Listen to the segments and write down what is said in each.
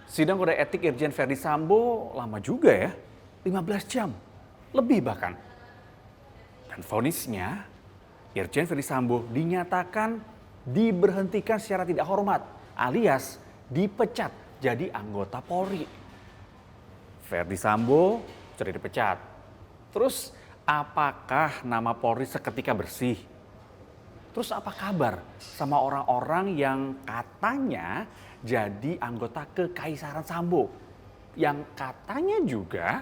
Sidang kode etik Irjen Verdi Sambo lama juga ya, 15 jam, lebih bahkan. Dan vonisnya, Irjen Verdi Sambo dinyatakan diberhentikan secara tidak hormat, alias dipecat jadi anggota Polri. Verdi Sambo sudah dipecat. Terus apakah nama Polri seketika bersih? Terus apa kabar sama orang-orang yang katanya jadi anggota Kekaisaran Sambo? Yang katanya juga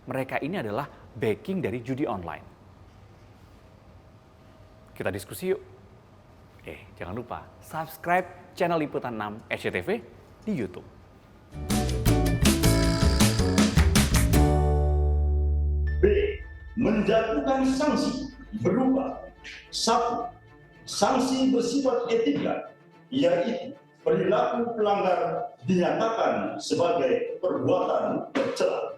mereka ini adalah backing dari judi online. Kita diskusi yuk. Jangan lupa subscribe channel Liputan 6 SCTV di YouTube. B. Menjatuhkan sanksi berupa 1. Sanksi bersifat etika, yaitu perilaku pelanggar dinyatakan sebagai perbuatan tercela.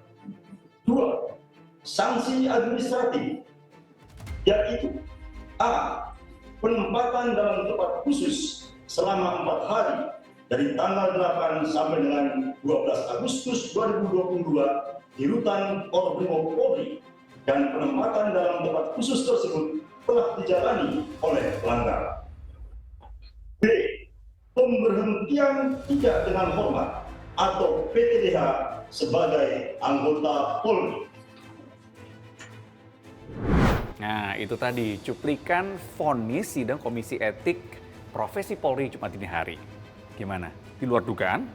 2. Sanksi administratif, yaitu A. Penempatan dalam tempat khusus selama 4 hari dari tanggal 8 sampai dengan 12 Agustus 2022 di rutan Korbrimob Polri, dan penempatan dalam tempat khusus tersebut telah dijalani oleh pelanggar. B. Pemberhentian tidak dengan hormat atau PTDH sebagai anggota Polri. Nah, itu tadi cuplikan vonis sidang Komisi Etik Profesi Polri Jumat dini hari. Gimana? Di luar dugaan?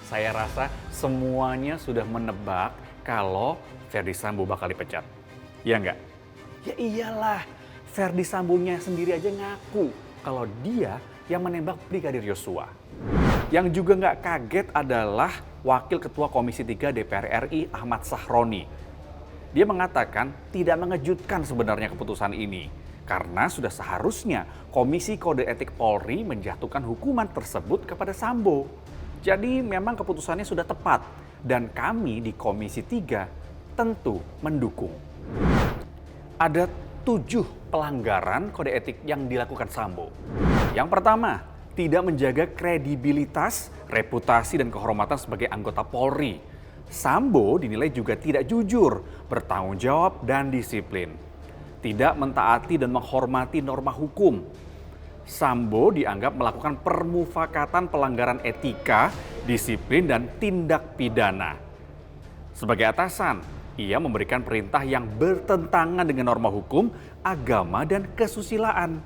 Saya rasa semuanya sudah menebak kalau Verdi Sambo bakal dipecat. Ya enggak? Ya iyalah, Verdi Sambonya sendiri aja ngaku kalau dia yang menembak Brigadir Yosua. Yang juga nggak kaget adalah Wakil Ketua Komisi 3 DPR RI Ahmad Sahroni. Dia mengatakan tidak mengejutkan sebenarnya keputusan ini, karena sudah seharusnya Komisi Kode Etik Polri menjatuhkan hukuman tersebut kepada Sambo. Jadi memang keputusannya sudah tepat, dan kami di Komisi 3 tentu mendukung. Ada 7 pelanggaran kode etik yang dilakukan Sambo. Yang pertama, tidak menjaga kredibilitas, reputasi, dan kehormatan sebagai anggota Polri. Sambo dinilai juga tidak jujur, bertanggung jawab, dan disiplin. Tidak mentaati dan menghormati norma hukum. Sambo dianggap melakukan permufakatan pelanggaran etika, disiplin, dan tindak pidana. Sebagai atasan, ia memberikan perintah yang bertentangan dengan norma hukum, agama, dan kesusilaan.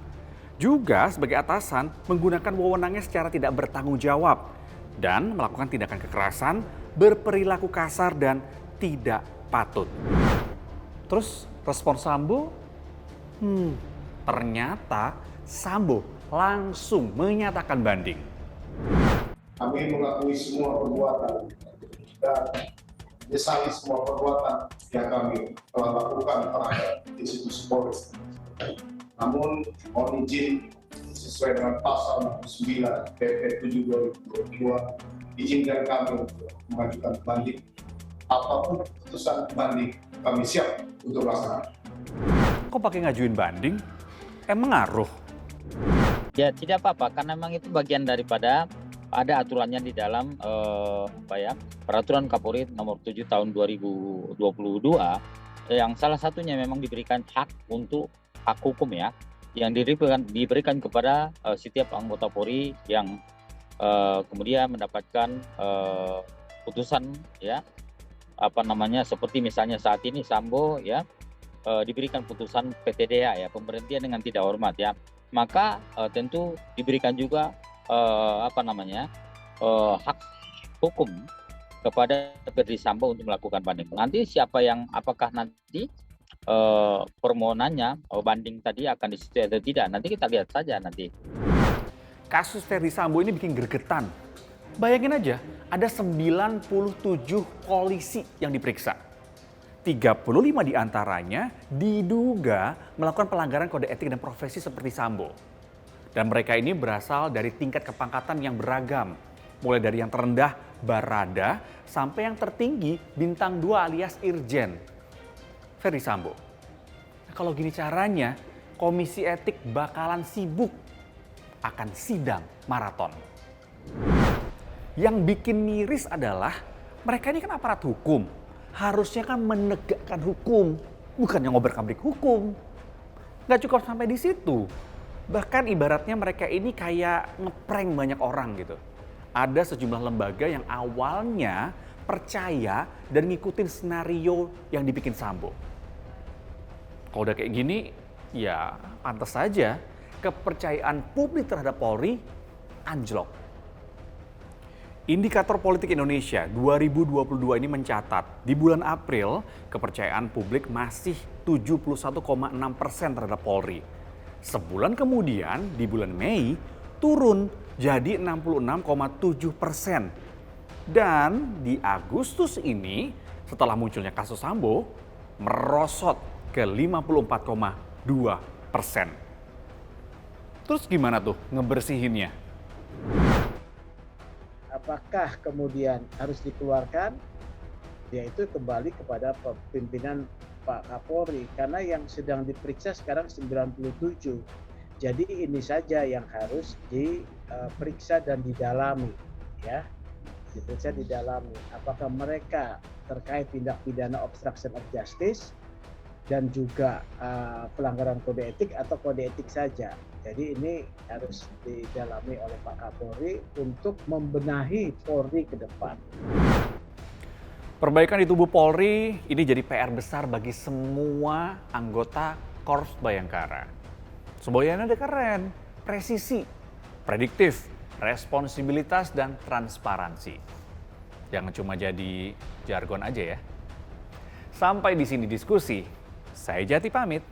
Juga sebagai atasan menggunakan wewenangnya secara tidak bertanggung jawab dan melakukan tindakan kekerasan, berperilaku kasar, dan tidak patut. Terus respon Sambo? Ternyata Sambo langsung menyatakan banding. Kami mengakui semua perbuatan dan menyesali semua perbuatan yang kami telah lakukan terhadap institusi Polri. Namun, mohon izin sesuai dengan pasal 9 PP 7 2022, izinkan kami untuk mengajukan banding. Apapun keputusan banding, kami siap untuk laksanakan. Kok pakai ngajuin banding? Emang ngaruh? Ya tidak apa-apa, karena memang itu bagian daripada ada aturannya di dalam Peraturan Kapolri nomor 7 tahun 2022 yang salah satunya memang diberikan hak untuk hak hukum ya, yang diberikan kepada setiap anggota Polri yang kemudian mendapatkan putusan ya, seperti misalnya saat ini Sambo ya diberikan putusan PTDH ya, pemberhentian dengan tidak hormat ya, maka tentu diberikan juga hak hukum kepada Verdi Sambo untuk melakukan banding. Nanti apakah nanti permohonannya banding tadi akan disetujui atau tidak, nanti kita lihat saja nanti. Kasus Verdi Sambo ini bikin gregetan. Bayangin aja, ada 97 polisi yang diperiksa. 35 diantaranya diduga melakukan pelanggaran kode etik dan profesi seperti Sambo. Dan mereka ini berasal dari tingkat kepangkatan yang beragam. Mulai dari yang terendah, Barada, sampai yang tertinggi, Bintang 2 alias Irjen Verdi Sambo. Nah, kalau gini caranya, Komisi Etik bakalan sibuk akan sidang maraton. Yang bikin miris adalah mereka ini kan aparat hukum. Harusnya kan menegakkan hukum, bukan yang ngobrol-ngabrik hukum. Nggak cukup sampai di situ. Bahkan ibaratnya mereka ini kayak ngeprank banyak orang gitu. Ada sejumlah lembaga yang awalnya percaya dan ngikutin skenario yang dibikin Sambo. Kalau udah kayak gini, ya pantas saja kepercayaan publik terhadap Polri anjlok. Indikator Politik Indonesia 2022 ini mencatat di bulan April kepercayaan publik masih 71,6% terhadap Polri. Sebulan kemudian di bulan Mei turun jadi 66,7%. Dan di Agustus ini setelah munculnya kasus Sambo merosot ke 54,2%. Terus gimana tuh ngebersihinnya? Apakah kemudian harus dikeluarkan? Yaitu kembali kepada pimpinan Pak Kapolri, karena yang sedang diperiksa sekarang 97. Jadi ini saja yang harus diperiksa dan didalami, ya. Diperiksa didalami. Apakah mereka terkait tindak pidana obstruction of justice dan juga pelanggaran kode etik atau kode etik saja. Jadi ini harus didalami oleh Pak Kapolri untuk membenahi Polri ke depan. Perbaikan di tubuh Polri ini jadi PR besar bagi semua anggota Korps Bayangkara. Semboyannya udah keren, presisi, prediktif, responsibilitas, dan transparansi. Jangan cuma jadi jargon aja ya. Sampai di sini diskusi. Saya Jati pamit.